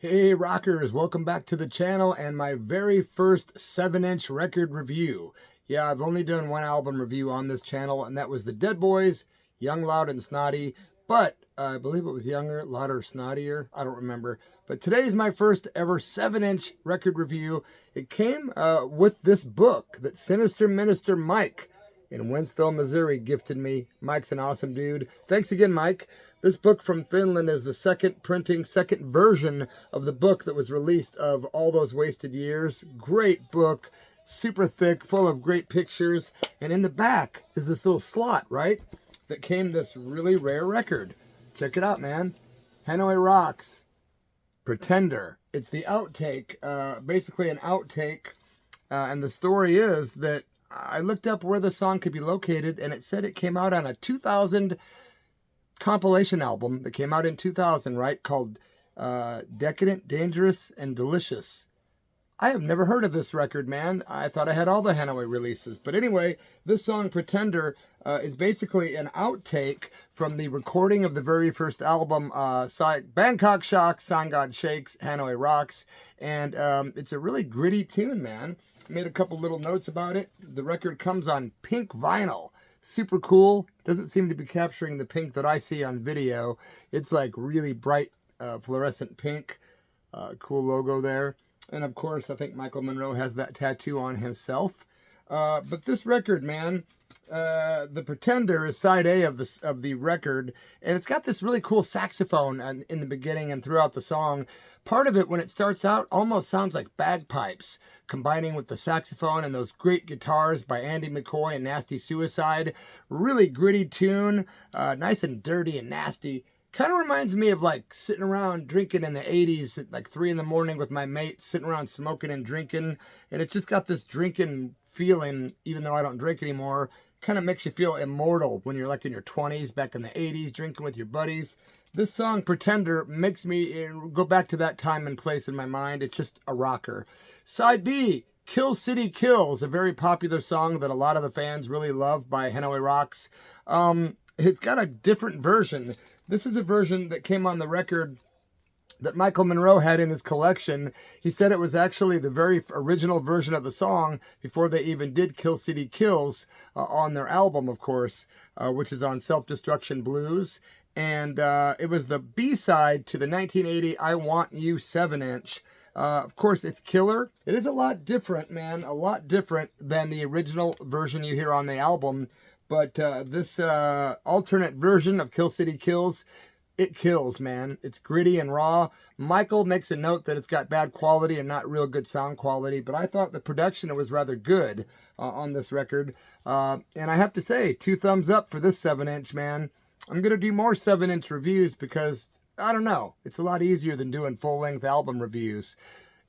Hey rockers, welcome back to the channel and my very first 7-inch record review. Yeah, I've only done one album review on this channel, and that was the Dead Boys, Young, Loud, and Snotty. But I believe it was Younger, Louder, Snottier. I don't remember. But today's my first ever 7-inch record review. It came with this book that Sinister Minister Mike in Wentzville, Missouri gifted me. Mike's an awesome dude. Thanks again, Mike. This book from Finland is the second version of the book that was released of All Those Wasted Years. Great book, super thick, full of great pictures. And in the back is this little slot, right? That came this really rare record. Check it out, man. Hanoi Rocks, Pretender. It's the outtake, basically an outtake. And the story is that I looked up where the song could be located, and it said it came out on a 2000 compilation album that came out in 2000, right? Called Decadent, Dangerous, and Delicious. I have never heard of this record, man. I thought I had all the Hanoi releases. But anyway, this song, Pretender, is basically an outtake from the recording of the very first album, Bangkok Shocks, Song God Shakes, Hanoi Rocks. And it's a really gritty tune, man. I made a couple little notes about it. The record comes on pink vinyl. Super cool. Doesn't seem to be capturing the pink that I see on video. It's like really bright fluorescent pink. Cool logo there. And of course, I think Michael Monroe has that tattoo on himself. But this record, man, the Pretender is side A of the record, and it's got this really cool saxophone in the beginning and throughout the song. Part of it, when it starts out, almost sounds like bagpipes, combining with the saxophone and those great guitars by Andy McCoy and Nasty Suicide. Really gritty tune, nice and dirty and nasty. Kind of reminds me of like sitting around drinking in the 80s at like 3 in the morning with my mates, sitting around smoking and drinking. And it's just got this drinking feeling, even though I don't drink anymore. Kind of makes you feel immortal when you're like in your 20s, back in the 80s, drinking with your buddies. This song, Pretender, makes me go back to that time and place in my mind. It's just a rocker. Side B, Kill City Kills, a very popular song that a lot of the fans really love by Hanoi Rocks. It's got a different version. This is a version that came on the record that Michael Monroe had in his collection. He said it was actually the very original version of the song before they even did Kill City Kills on their album, of course, which is on Self-Destruction Blues. And it was the B-side to the 1980 I Want You 7-inch. Of course, it's killer. It is a lot different, man. A lot different than the original version you hear on the album. But this alternate version of Kill City Kills, it kills, man. It's gritty and raw. Michael makes a note that it's got bad quality and not real good sound quality, but I thought the production was rather good on this record. And I have to say, 2 thumbs up for this 7-inch, man. I'm going to do more 7-inch reviews because, I don't know, it's a lot easier than doing full-length album reviews.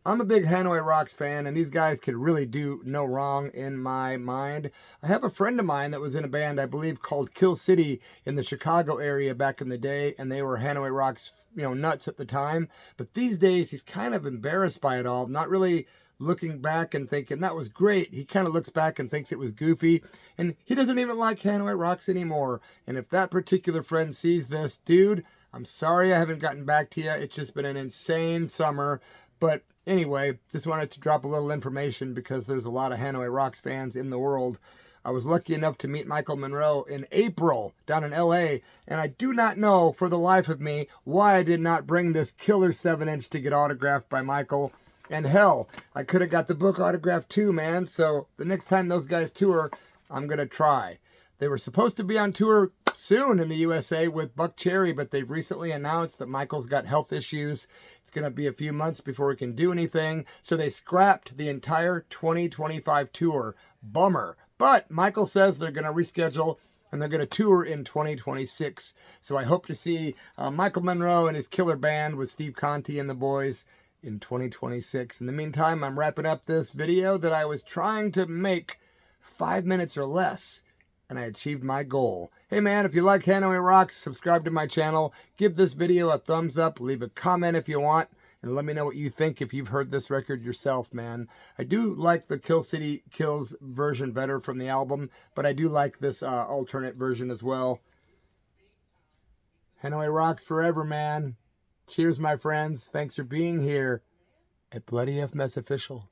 I'm a big Hanoi Rocks fan, and these guys could really do no wrong in my mind. I have a friend of mine that was in a band, I believe, called Kill City in the Chicago area back in the day, and they were Hanoi Rocks, nuts at the time. But these days, he's kind of embarrassed by it all, not really looking back and thinking, that was great. He kind of looks back and thinks it was goofy, and he doesn't even like Hanoi Rocks anymore. And if that particular friend sees this, dude, I'm sorry I haven't gotten back to you. It's just been an insane summer, but anyway, just wanted to drop a little information because there's a lot of Hanoi Rocks fans in the world. I was lucky enough to meet Michael Monroe in April down in LA, and I do not know for the life of me why I did not bring this killer 7-inch to get autographed by Michael. And hell, I could have got the book autographed too, man. So the next time those guys tour, I'm going to try. They were supposed to be on tour soon in the USA with Buck Cherry, but they've recently announced that Michael's got health issues. It's going to be a few months before he can do anything. So they scrapped the entire 2025 tour. Bummer. But Michael says they're going to reschedule and they're going to tour in 2026. So I hope to see Michael Monroe and his killer band with Steve Conti and the boys in 2026. In the meantime, I'm wrapping up this video that I was trying to make 5 minutes or less, and I achieved my goal. Hey man, if you like Hanoi Rocks, subscribe to my channel, give this video a thumbs up, leave a comment if you want, and let me know what you think if you've heard this record yourself, man. I do like the Kill City Kills version better from the album, but I do like this alternate version as well. Hanoi Rocks forever, man. Cheers, my friends. Thanks for being here at Bloody F Mess Official.